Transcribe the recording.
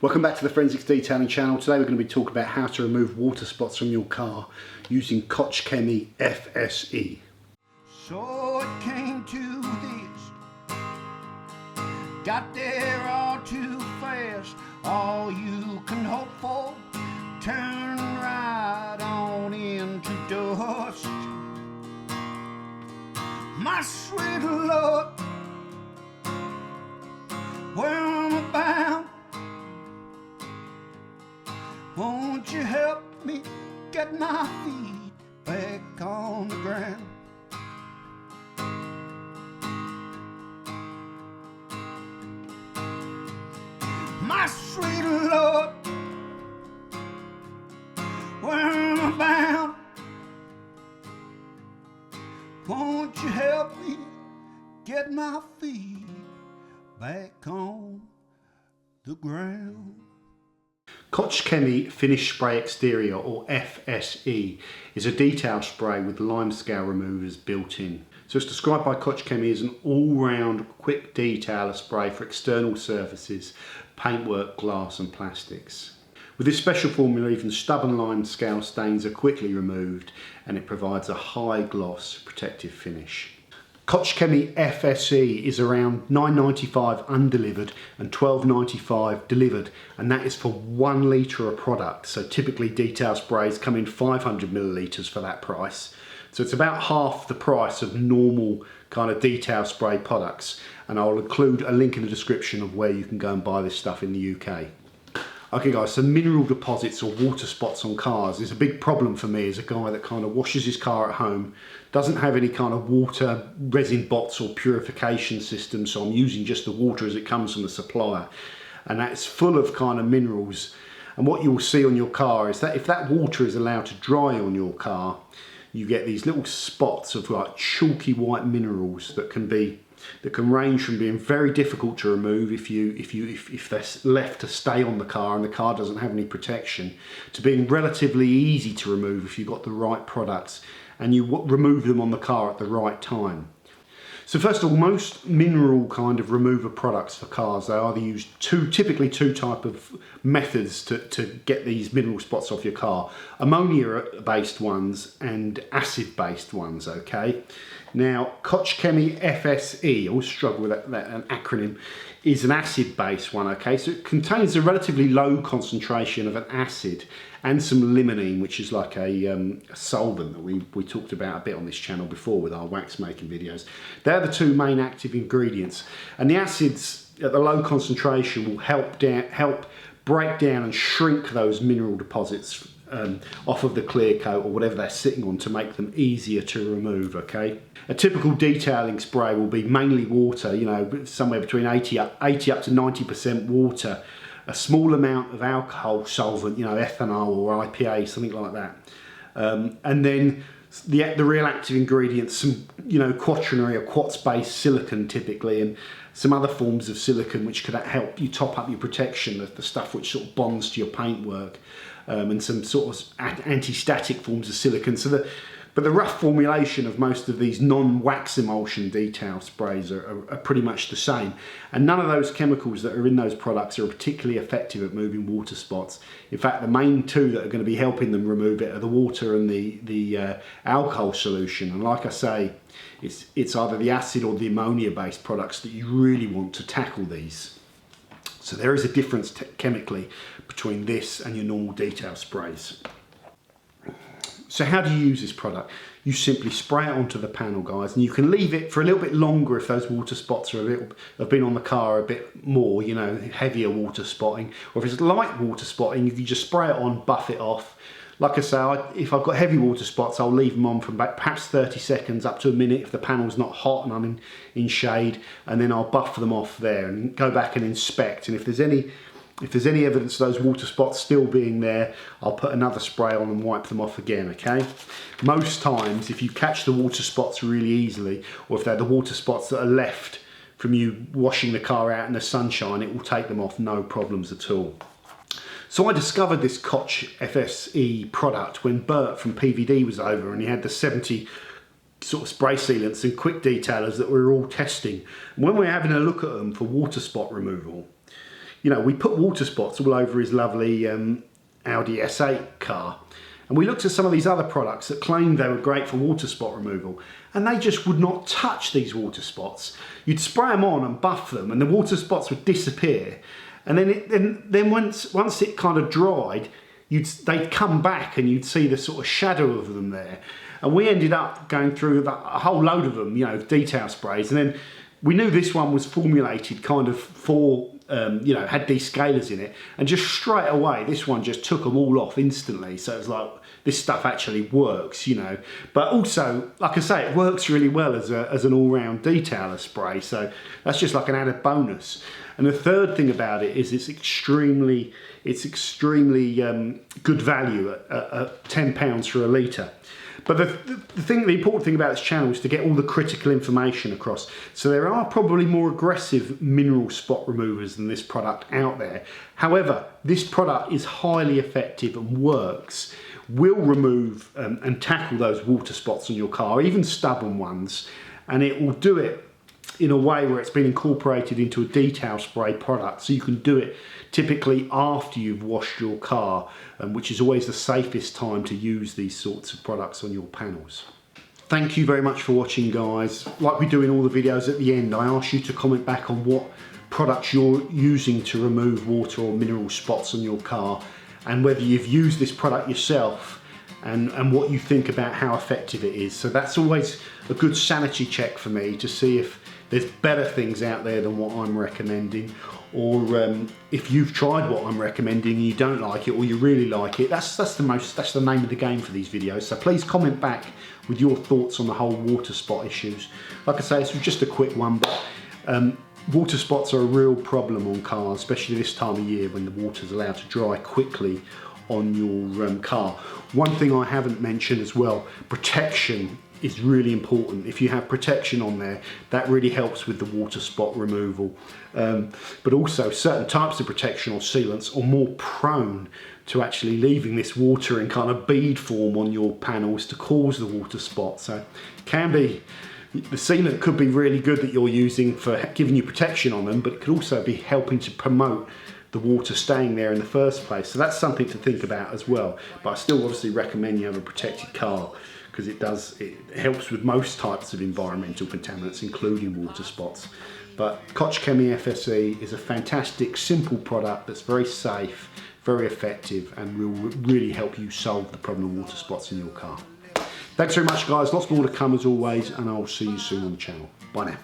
Welcome back to the Forensics Detailing channel. Today we're going to be talking about how to remove water spots from your car using Koch Chemie FSE. So it came to this, got there all too fast, all you can hope for, turn right on into dust. My sweet Lord, where I'm bound, won't you help me get my feet back on the ground? My sweet Lord, where am I bound? Won't you help me get my feet back on the ground? Koch Chemie Finish Spray Exterior, or FSE, is a detail spray with limescale removers built in. So it's described by Koch Chemie as an all-round quick detailer spray for external surfaces, paintwork, glass and plastics. With this special formula, even stubborn limescale stains are quickly removed and it provides a high gloss protective finish. Koch Chemie FSE is around $9.95 undelivered and $12.95 delivered, and that is for 1 litre of product. So typically detail sprays come in 500 millilitres for that price. So it's about half the price of normal kind of detail spray products, and I'll include a link in the description of where you can go and buy this stuff in the UK. Okay guys, so mineral deposits or water spots on cars is a big problem for me as a guy that kind of washes his car at home, doesn't have any kind of water, resin bots or purification system, so I'm using just the water as it comes from the supplier, and that's full of kind of minerals. And what you'll see on your car is that if that water is allowed to dry on your car, you get these little spots of like chalky white minerals that can range from being very difficult to remove if they're left to stay on the car and the car doesn't have any protection, to being relatively easy to remove if you've got the right products and you remove them on the car at the right time. So first of all, most mineral kind of remover products for cars, they either use typically two type of methods to get these mineral spots off your car. Ammonia based ones and acid based ones, okay? Now, Koch Chemie FSE, I always struggle with that an acronym, is an acid based one, okay? So it contains a relatively low concentration of an acid and some limonene, which is like a solvent that we talked about a bit on this channel before with our wax making videos. They're the two main active ingredients, and the acids at the low concentration will help break down and shrink those mineral deposits off of the clear coat or whatever they're sitting on to make them easier to remove, okay? A typical detailing spray will be mainly water, you know, somewhere between 80 up to 90% water, a small amount of alcohol solvent, you know, ethanol or IPA, something like that. And then the real active ingredients, some, you know, quaternary or quartz-based silicon typically, and some other forms of silicon which could help you top up your protection, the stuff which sort of bonds to your paintwork, and some sort of anti-static forms of silicon. But the rough formulation of most of these non-wax emulsion detail sprays are pretty much the same. And none of those chemicals that are in those products are particularly effective at moving water spots. In fact, the main two that are going to be helping them remove it are the water and the alcohol solution. And like I say, it's either the acid or the ammonia-based products that you really want to tackle these. So there is a difference chemically between this and your normal detail sprays. So how do you use this product? You simply spray it onto the panel, guys, and you can leave it for a little bit longer if those water spots have been on the car a bit more, you know, heavier water spotting. Or if it's light water spotting, you can just spray it on, buff it off. Like I say, if I've got heavy water spots, I'll leave them on for about perhaps 30 seconds up to a minute if the panel's not hot and I'm in shade, and then I'll buff them off there and go back and inspect. And if there's any evidence of those water spots still being there, I'll put another spray on and wipe them off again, okay? Most times, if you catch the water spots really easily, or if they're the water spots that are left from you washing the car out in the sunshine, it will take them off, no problems at all. So I discovered this Koch FSE product when Bert from PVD was over, and he had the 70 sort of spray sealants and quick detailers that we were all testing. And when we were having a look at them for water spot removal, you know, we put water spots all over his lovely Audi S8 car. And we looked at some of these other products that claimed they were great for water spot removal, and they just would not touch these water spots. You'd spray them on and buff them, and the water spots would disappear. And then once it kind of dried, they'd come back, and you'd see the sort of shadow of them there. And we ended up going through a whole load of them, you know, detail sprays, and then we knew this one was formulated kind of for, you know, had descalers in it, and just straight away this one just took them all off instantly. So it was like, this stuff actually works, you know. But also, like I say, it works really well as an all-round detailer spray, so that's just like an added bonus. And the third thing about it is it's extremely good value at £10 for a litre. But the important thing about this channel is to get all the critical information across. So there are probably more aggressive mineral spot removers than this product out there. However, this product is highly effective and works, will remove and tackle those water spots on your car, even stubborn ones, and it will do it in a way where it's been incorporated into a detail spray product, so you can do it typically after you've washed your car, which is always the safest time to use these sorts of products on your panels. Thank you very much for watching, guys. Like we do in all the videos at the end, I ask you to comment back on what products you're using to remove water or mineral spots on your car, and whether you've used this product yourself, and what you think about how effective it is. So that's always a good sanity check for me, to see if there's better things out there than what I'm recommending, or if you've tried what I'm recommending and you don't like it, or you really like it. That's the name of the game for these videos. So please comment back with your thoughts on the whole water spot issues. Like I say, this was just a quick one, but water spots are a real problem on cars, especially this time of year when the water's allowed to dry quickly on your car. One thing I haven't mentioned as well, protection is really important. If you have protection on there, that really helps with the water spot removal. But also certain types of protection or sealants are more prone to actually leaving this water in kind of bead form on your panels to cause the water spot. So can be, the sealant could be really good that you're using for giving you protection on them, but it could also be helping to promote the water staying there in the first place. So that's something to think about as well. But I still obviously recommend you have a protected car, because it helps with most types of environmental contaminants, including water spots. But Koch Chemie FSE is a fantastic, simple product that's very safe, very effective, and will really help you solve the problem of water spots in your car. Thanks very much, guys. Lots more to come as always, and I'll see you soon on the channel. Bye now.